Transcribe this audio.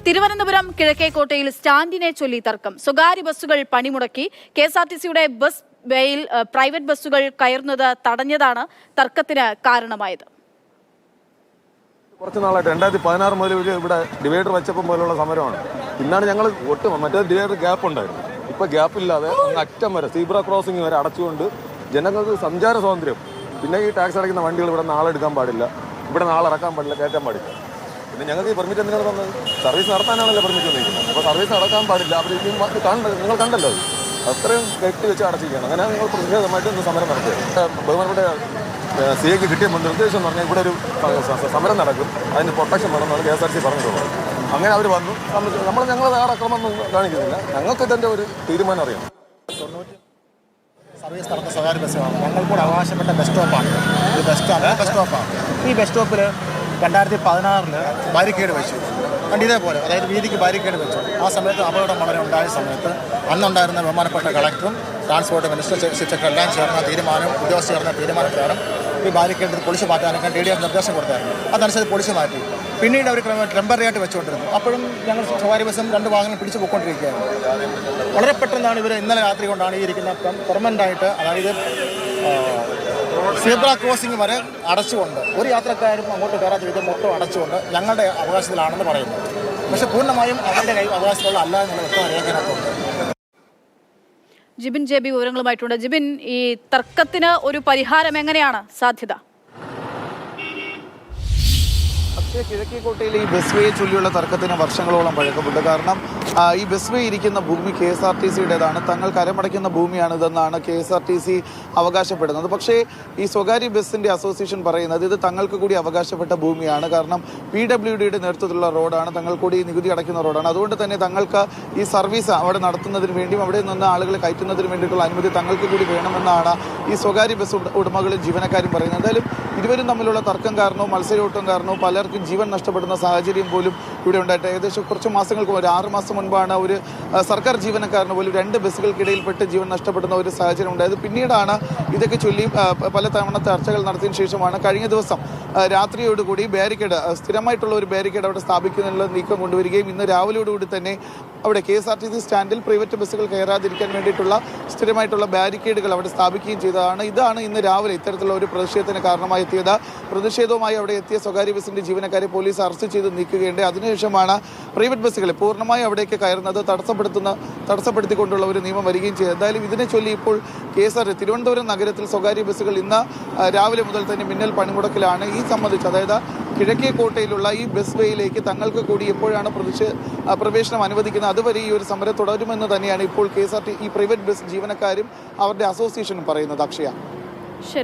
തിരുവനന്തപുരം കിഴക്കേക്കോട്ടയിൽ സ്റ്റാൻഡിനെ ചൊല്ലി തർക്കം. സ്വകാര്യ ബസ്സുകൾ പണിമുടക്കി. KSRTCയുടെ ബസ് ബേയിൽ പ്രൈവറ്റ് ബസ്സുകൾ കയറുന്നത് തടഞ്ഞതാണ് തർക്കത്തിന് കാരണമായത്. കുറച്ച് നാളായിട്ട് 2016 മുതൽ ഇവിടെ ഡിവൈഡർ വെച്ചപ്പം പോലുള്ള സമരമാണ്. പിന്നാണ് ഞങ്ങൾ ഒട്ടും മറ്റേ ഡിവൈഡർ ഗ്യാപ്പ് ഉണ്ടായിരുന്നു. ഇപ്പോൾ ഗ്യാപ്പില്ലാതെ അറ്റം വരെ സീബ്ര ക്രോസിംഗ് വരെ അടച്ചുകൊണ്ട് ജനങ്ങൾക്ക് സഞ്ചാര സ്വാതന്ത്ര്യം. പിന്നെ ഈ ടാക്സ് അടയ്ക്കുന്ന വണ്ടികൾ ഇവിടെ നാളെ എടുക്കാൻ പാടില്ല, ഇവിടെ നാളെ ഇറക്കാൻ പാടില്ല, കയറ്റാൻ പാടില്ല. പിന്നെ ഞങ്ങൾക്ക് ഈ പെർമിറ്റ് എന്തിനാണ് തന്നത്? സർവീസ് നടത്താനാണല്ലോ പെർമിറ്റ് വന്നിരിക്കുന്നത്. അപ്പോൾ സർവീസ് നടക്കാൻ പാടില്ല. അവർ നിങ്ങൾ കണ്ടല്ലോ, അത്രയും കെട്ടി വെച്ച് അടച്ചിരിക്കുകയാണ്. അങ്ങനെ ഞങ്ങൾ പ്രതിഷേധമായിട്ട് ഇന്ന് സമരം നടത്തിയത്. ബഹുമാനപ്പെട്ട CAക്ക് കിട്ടിയ നിർദ്ദേശം എന്ന് പറഞ്ഞാൽ ഇവിടെ ഒരു സമരം നടക്കും, അതിന് പ്രൊട്ടക്ഷൻ വേണമെന്നാണ് KSRTC പറഞ്ഞിട്ടുള്ളത്. അങ്ങനെ അവർ വന്നു. ഞങ്ങൾ വേറെ അക്രമമൊന്നും കാണിക്കുന്നില്ല. ഞങ്ങൾക്ക് ഇതിൻ്റെ ഒരു തീരുമാനം അറിയാം. സർവീസ് നടന്ന സ്വകാര്യ ബസ്സുകളാണ്. ഞങ്ങൾക്കൂടെ അവകാശപ്പെട്ട ബസ് സ്റ്റോപ്പാണ്. ഇത് ബസ് സ്റ്റോപ്പാണ്. ഈ ബസ് സ്റ്റോപ്പിൽ 2016 ബാരിക്കേഡ് വെച്ചു. ഇതേപോലെ, അതായത് വീതിക്ക് ബാരിക്കേഡ് വെച്ചു. ആ സമയത്ത് അപകടം വളരെ ഉണ്ടായ സമയത്ത് അന്നുണ്ടായിരുന്ന ബഹുമാനപ്പെട്ട കളക്ടറും ട്രാൻസ്പോർട്ട് മിനിസ്റ്റർ സെക്രട്ടറി എല്ലാം ചേർന്ന തീരുമാനം, ഉദ്യോഗസ്ഥർ ചേർന്ന തീരുമാനപ്രകാരം ഈ ബാരിക്കേഡ് പൊളിച്ചു മാറ്റാനൊക്കെ DDF നിർദ്ദേശം കൊടുത്തായിരുന്നു. അതനുസരിച്ച് പൊളിച്ചു മാറ്റി. പിന്നീട് അവർ ടെമ്പററി ആയിട്ട് വെച്ചുകൊണ്ടിരുന്നു. അപ്പോഴും ഞങ്ങൾ സ്വകാര്യ ബസ്സും 2 വാഹനങ്ങൾ പിടിച്ചു പോയിക്കൊണ്ടിരിക്കുകയായിരുന്നു. വളരെ പെട്ടെന്നാണ് ഇവർ ഇന്നലെ രാത്രി കൊണ്ടാണ് ഈ ഇരിക്കുന്ന പെർമനൻ്റായിട്ട്, അതായത് സീബ്ര ക്രോസിംഗ് വരെ അടച്ചുകൊണ്ട്, ഒരു യാത്രക്കാരും അങ്ങോട്ട് കയറാത്ത വിധം മൊത്തം അടച്ചുകൊണ്ട് ഞങ്ങളുടെ അവകാശത്തിലാണെന്ന് പറയുന്നു. പക്ഷെ പൂർണ്ണമായും അവരുടെ അവകാശത്തിലുള്ള അല്ല എന്നുള്ള വ്യക്തം രേഖനകത്തുണ്ട്. ജിബിൻ JB വിവരങ്ങളുമായിട്ടുണ്ട്. ജിബിൻ, ഈ തർക്കത്തിന് ഒരു പരിഹാരം എങ്ങനെയാണ് സാധ്യത? കിഴക്കേക്കോട്ടയിലെ ഈ ബസ് വേയെ ചൊല്ലിയുള്ള തർക്കത്തിന് വർഷങ്ങളോളം പഴക്കമുണ്ട്. കാരണം ഈ ബസ് വേ ഇരിക്കുന്ന ഭൂമി KSRTCയുടേതാണ്, തങ്ങൾ കരമടയ്ക്കുന്ന ഭൂമിയാണിതെന്നാണ് KSRTC അവകാശപ്പെടുന്നത്. പക്ഷേ ഈ സ്വകാര്യ ബസ്സിൻ്റെ അസോസിയേഷൻ പറയുന്നത് ഇത് തങ്ങൾക്ക് കൂടി അവകാശപ്പെട്ട ഭൂമിയാണ്. കാരണം PWDയുടെ നേതൃത്വത്തിലുള്ള റോഡാണ്, തങ്ങൾ കൂടി നികുതി അടയ്ക്കുന്ന റോഡാണ്. അതുകൊണ്ട് തന്നെ തങ്ങൾക്ക് ഈ സർവീസ് അവിടെ നടത്തുന്നതിന് വേണ്ടിയും അവിടെ നിന്ന് ആളുകളെ കയറ്റുന്നതിന് വേണ്ടിയിട്ടുള്ള അനുമതി തങ്ങൾക്ക് കൂടി വേണമെന്നാണ് ഈ സ്വകാര്യ ബസ് ഉടമകളും ജീവനക്കാരും പറയുന്നത്. എന്തായാലും ഇരുവരും തമ്മിലുള്ള തർക്കം കാരണവും മത്സരയോട്ടം കാരണവും പലർക്കും ജീവൻ നഷ്ടപ്പെടുന്ന സാഹചര്യം പോലും ഇവിടെ ഉണ്ടായിട്ട് ഏകദേശം കുറച്ച് മാസങ്ങൾക്ക് ഒരു 6 മാസം മുൻപാണ് ഒരു സർക്കാർ ജീവനക്കാരന് പോലും 2 ബസ്സുകൾക്കിടയിൽപ്പെട്ട് ജീവൻ നഷ്ടപ്പെടുന്ന ഒരു സാഹചര്യം ഉണ്ടായത്. പിന്നീടാണ് ഇതൊക്കെ ചൊല്ലി പല തവണ ചർച്ചകൾ നടത്തിയതിനു ശേഷമാണ് കഴിഞ്ഞ ദിവസം രാത്രിയോടുകൂടി ബാരിക്കേഡ്, സ്ഥിരമായിട്ടുള്ള ഒരു ബാരിക്കേഡ് അവിടെ സ്ഥാപിക്കുന്നതിനുള്ള നീക്കം കൊണ്ടുവരികയും ഇന്ന് രാവിലെയോടുകൂടി തന്നെ അവിടെ KSRTC സ്റ്റാൻഡിൽ പ്രൈവറ്റ് ബസ്സുകൾ കയറാതിരിക്കാൻ വേണ്ടിയിട്ടുള്ള സ്ഥിരമായിട്ടുള്ള ബാരിക്കേഡുകൾ അവിടെ സ്ഥാപിക്കുകയും ചെയ്തതാണ്. ഇതാണ് ഇന്ന് രാവിലെ ഇത്തരത്തിലുള്ള ഒരു പ്രതിഷേധത്തിന് കാരണമായി എത്തിയത്. പ്രതിഷേധവുമായി അവിടെ എത്തിയ സ്വകാര്യ ബസ്സിന്റെ ജീവനക്കാരെ പോലീസ് അറസ്റ്റ് ചെയ്ത് നീക്കുകയുണ്ട്. അതിനുശേഷമാണ് പ്രൈവറ്റ് ബസ്സുകളെ പൂർണ്ണമായി അവിടേക്ക് കയറുന്നത് തടസ്സപ്പെടുത്തിക്കൊണ്ടുള്ള ഒരു നിയമം വരികയും ചെയ്തു. എന്തായാലും ഇതിനെ ചൊല്ലി ഇപ്പോൾ തിരുവനന്തപുരം നഗരത്തിൽ സ്വകാര്യ ബസ്സുകൾ ഇന്ന് രാവിലെ മുതൽ തന്നെ മിന്നൽ പണിമുടക്കിലാണ്. ഈ സംബന്ധിച്ച്, അതായത് കിഴക്കേക്കോട്ടയിലുള്ള ഈ ബസ് വേയിലേക്ക് തങ്ങൾക്ക് കൂടി എപ്പോഴാണ് പ്രവേശനം അനുവദിക്കുന്നത് അതുവരെ ഈ ഒരു സമരം തുടരുമെന്ന് തന്നെയാണ് ഇപ്പോൾ KSRTC ഈ പ്രൈവറ്റ് ബസ് ജീവനക്കാരും അവരുടെ അസോസിയേഷനും പറയുന്നത്. അക്ഷയ. ശരി.